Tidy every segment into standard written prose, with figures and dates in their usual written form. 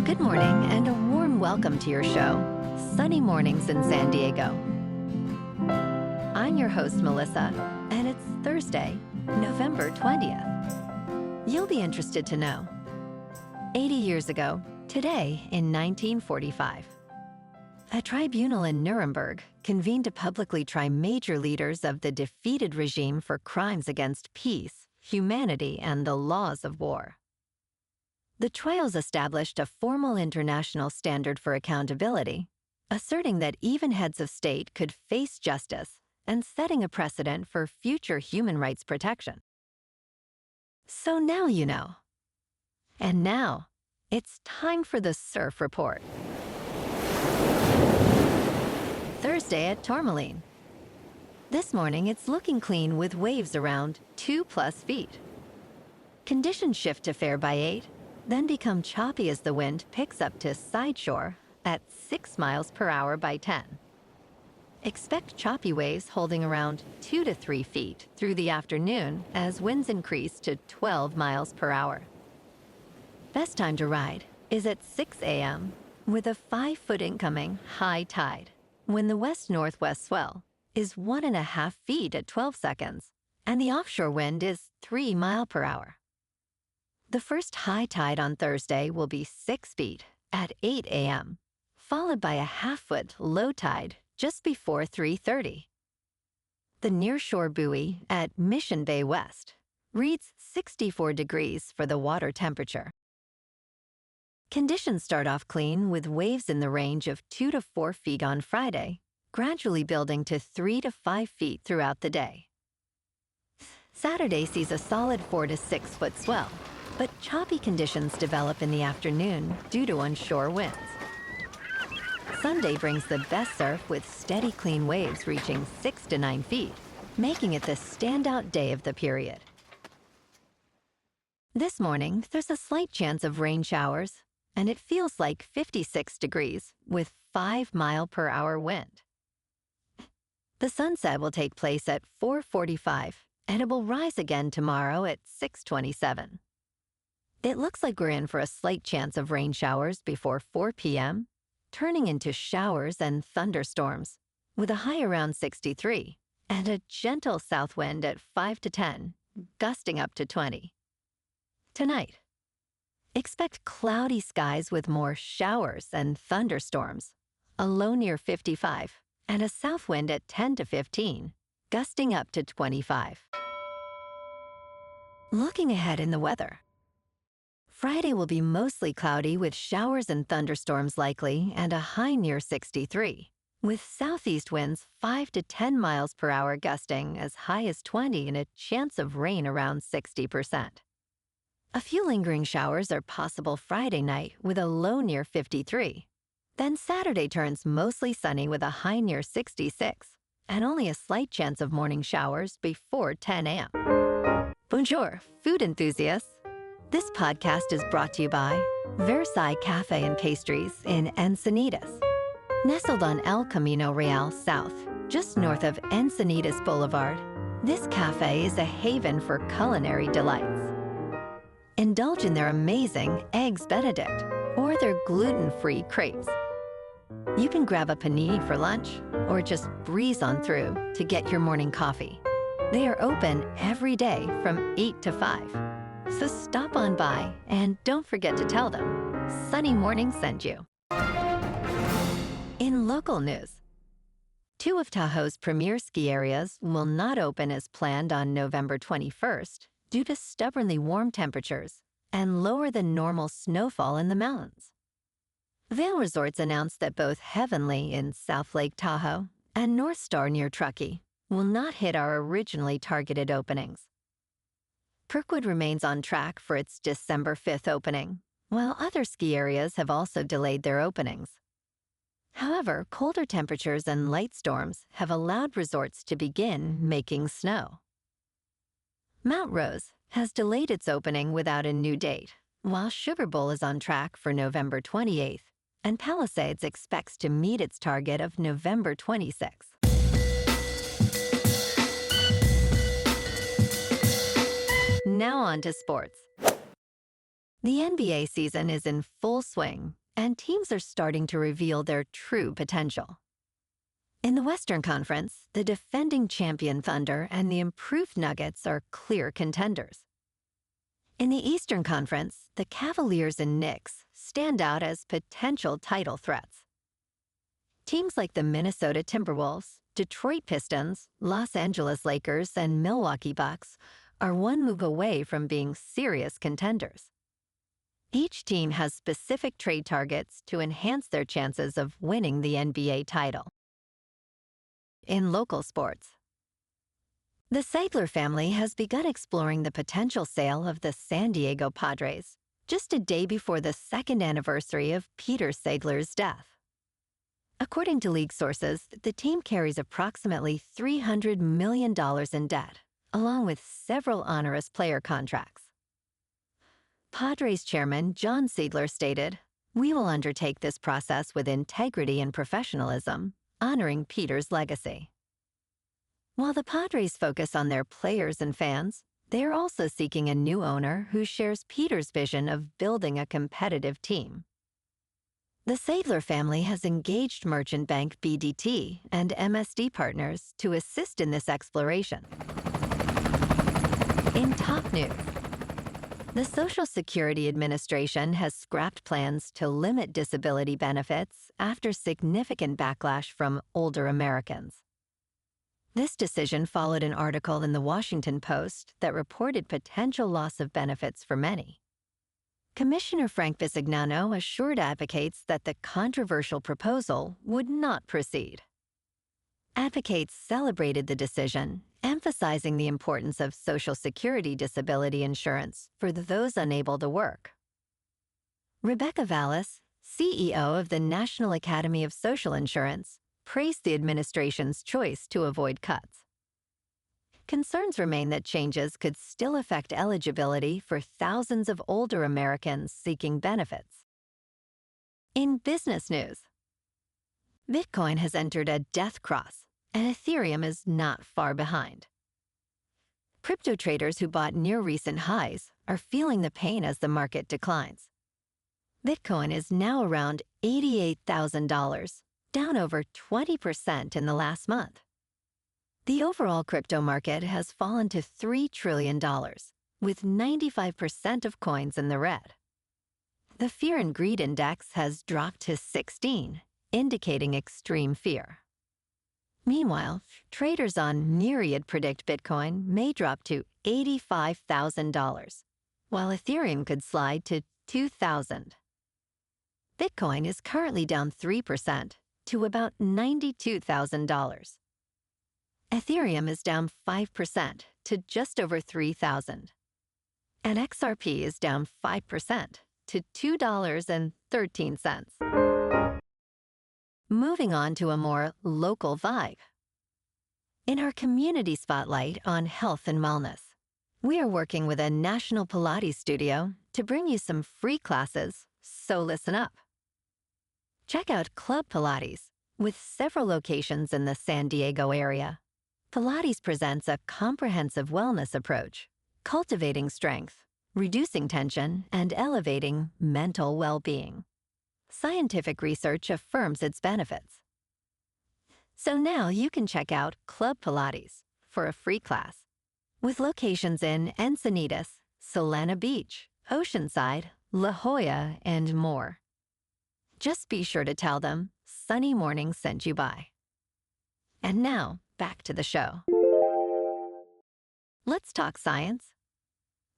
Good morning and a warm welcome to your show, Sunny Mornings in San Diego. I'm your host, Melissa, and it's Thursday, November 20th. You'll be interested to know. 80 years ago, today in 1945, a tribunal in Nuremberg convened to publicly try major leaders of the defeated regime for crimes against peace, humanity, and the laws of war. The trials established a formal international standard for accountability, asserting that even heads of state could face justice and setting a precedent for future human rights protection. So now you know. And now, it's time for the Surf Report. Thursday at Tourmaline. This morning, it's looking clean with waves around 2+ feet. Conditions shift to fair by 8, then become choppy as the wind picks up to side shore at 6 miles per hour by 10. Expect choppy waves holding around 2 to 3 feet through the afternoon as winds increase to 12 miles per hour. Best time to ride is at 6 a.m. with a 5-foot incoming high tide, when the west-northwest swell is 1.5 feet at 12 seconds, and the offshore wind is 3 miles per hour. The first high tide on Thursday will be 6 feet at 8 a.m., followed by a 1/2-foot low tide just before 3:30. The nearshore buoy at Mission Bay West reads 64 degrees for the water temperature. Conditions start off clean with waves in the range of 2 to 4 feet on Friday, gradually building to 3 to 5 feet throughout the day. Saturday sees a solid 4 to 6 foot swell, but choppy conditions develop in the afternoon due to onshore winds. Sunday brings the best surf with steady, clean waves reaching 6 to 9 feet, making it the standout day of the period. This morning, there's a slight chance of rain showers, and it feels like 56 degrees with 5 mile per hour wind. The sunset will take place at 4:45, and it will rise again tomorrow at 6:27. It looks like we're in for a slight chance of rain showers before 4 p.m., turning into showers and thunderstorms, with a high around 63 and a gentle south wind at 5 to 10, gusting up to 20. Tonight, expect cloudy skies with more showers and thunderstorms, a low near 55, and a south wind at 10 to 15, gusting up to 25. Looking ahead in the weather. Friday will be mostly cloudy with showers and thunderstorms likely and a high near 63, with southeast winds 5 to 10 miles per hour gusting as high as 20 and a chance of rain around 60%. A few lingering showers are possible Friday night with a low near 53. Then Saturday turns mostly sunny with a high near 66 and only a slight chance of morning showers before 10 a.m. Bonjour, food enthusiasts. This podcast is brought to you by Versailles Cafe and Pastries in Encinitas. Nestled on El Camino Real South, just north of Encinitas Boulevard, this cafe is a haven for culinary delights. Indulge in their amazing Eggs Benedict or their gluten-free crepes. You can grab a panini for lunch or just breeze on through to get your morning coffee. They are open every day from 8 to 5. So stop on by and don't forget to tell them Sunny Morning sent you. In local news, 2 of Tahoe's premier ski areas will not open as planned on November 21st due to stubbornly warm temperatures and lower than normal snowfall in the mountains. Vail Resorts announced that both Heavenly in South Lake Tahoe and Northstar near Truckee will not hit our originally targeted openings. Kirkwood remains on track for its December 5th opening, while other ski areas have also delayed their openings. However, colder temperatures and light storms have allowed resorts to begin making snow. Mount Rose has delayed its opening without a new date, while Sugar Bowl is on track for November 28th, and Palisades expects to meet its target of November 26th. Now on to sports. The NBA season is in full swing, and teams are starting to reveal their true potential. In the Western Conference, the defending champion Thunder and the improved Nuggets are clear contenders. In the Eastern Conference, the Cavaliers and Knicks stand out as potential title threats. Teams like the Minnesota Timberwolves, Detroit Pistons, Los Angeles Lakers, and Milwaukee Bucks are one move away from being serious contenders. Each team has specific trade targets to enhance their chances of winning the NBA title. In local sports, the Seidler family has begun exploring the potential sale of the San Diego Padres just a day before the second anniversary of Peter Seidler's death. According to league sources, the team carries approximately $300 million in debt, along with several onerous player contracts. Padres chairman John Seidler stated, "We will undertake this process with integrity and professionalism, honoring Peter's legacy." While the Padres focus on their players and fans, they are also seeking a new owner who shares Peter's vision of building a competitive team. The Seidler family has engaged merchant bank BDT and MSD partners to assist in this exploration. In top news, the Social Security Administration has scrapped plans to limit disability benefits after significant backlash from older Americans. This decision followed an article in the Washington Post that reported potential loss of benefits for many. Commissioner Frank Bisignano assured advocates that the controversial proposal would not proceed. Advocates celebrated the decision, emphasizing the importance of Social Security disability insurance for those unable to work. Rebecca Vallis, CEO of the National Academy of Social Insurance, praised the administration's choice to avoid cuts. Concerns remain that changes could still affect eligibility for thousands of older Americans seeking benefits. In business news, Bitcoin has entered a death cross, and Ethereum is not far behind. Crypto traders who bought near recent highs are feeling the pain as the market declines. Bitcoin is now around $88,000, down over 20% in the last month. The overall crypto market has fallen to $3 trillion, with 95% of coins in the red. The Fear and Greed Index has dropped to 16, indicating extreme fear. Meanwhile, traders on Myriad predict Bitcoin may drop to $85,000, while Ethereum could slide to $2,000. Bitcoin is currently down 3% to about $92,000. Ethereum is down 5% to just over $3,000. And XRP is down 5% to $2.13. Moving on to a more local vibe. In our community spotlight on health and wellness, we are working with a national Pilates studio to bring you some free classes, so listen up. Check out Club Pilates, with several locations in the San Diego area. Pilates presents a comprehensive wellness approach, cultivating strength, reducing tension, and elevating mental well-being. Scientific research affirms its benefits. So now you can check out Club Pilates for a free class, with locations in Encinitas, Solana Beach, Oceanside, La Jolla, and more. Just be sure to tell them Sunny Morning sent you by. And now, back to the show. Let's talk science.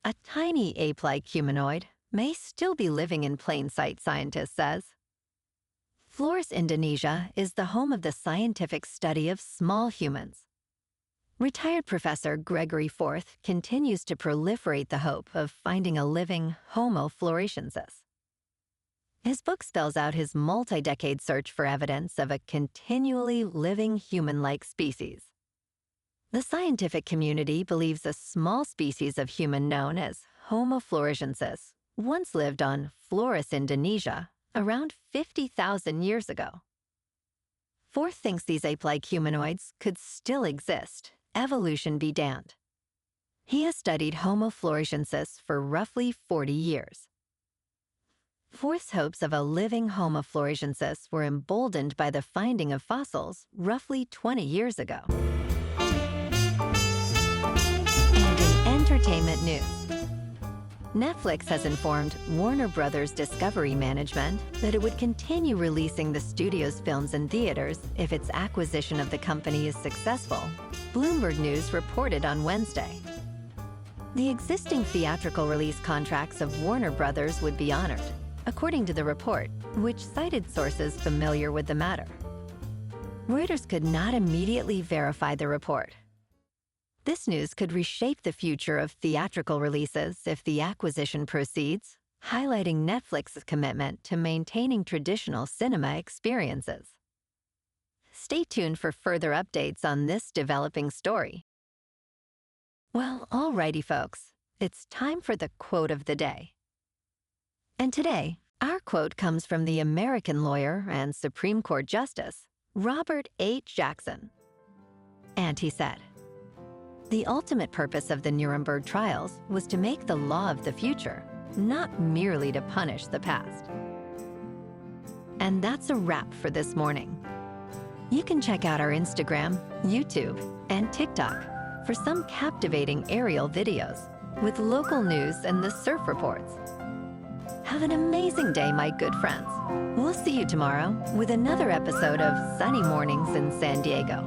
A tiny ape-like humanoid may still be living in plain sight, scientists says. Flores, Indonesia is the home of the scientific study of small humans. Retired Professor Gregory Forth continues to proliferate the hope of finding a living Homo floresiensis. His book spells out his multi-decade search for evidence of a continually living human-like species. The scientific community believes a small species of human known as Homo floresiensis once lived on Flores, Indonesia, around 50,000 years ago. Forth thinks these ape-like humanoids could still exist, evolution be damned. He has studied Homo floresiensis for roughly 40 years. Forth's hopes of a living Homo floresiensis were emboldened by the finding of fossils roughly 20 years ago. And in entertainment news, Netflix has informed Warner Brothers Discovery Management that it would continue releasing the studio's films in theaters if its acquisition of the company is successful, Bloomberg News reported on Wednesday. The existing theatrical release contracts of Warner Brothers would be honored, according to the report, which cited sources familiar with the matter. Reuters could not immediately verify the report. This news could reshape the future of theatrical releases if the acquisition proceeds, highlighting Netflix's commitment to maintaining traditional cinema experiences. Stay tuned for further updates on this developing story. Well, alrighty, folks, it's time for the quote of the day. And today, our quote comes from the American lawyer and Supreme Court Justice, Robert H. Jackson. And he said, "The ultimate purpose of the Nuremberg trials was to make the law of the future, not merely to punish the past." And that's a wrap for this morning. You can check out our Instagram, YouTube, and TikTok for some captivating aerial videos with local news and the surf reports. Have an amazing day, my good friends. We'll see you tomorrow with another episode of Sunny Mornings in San Diego.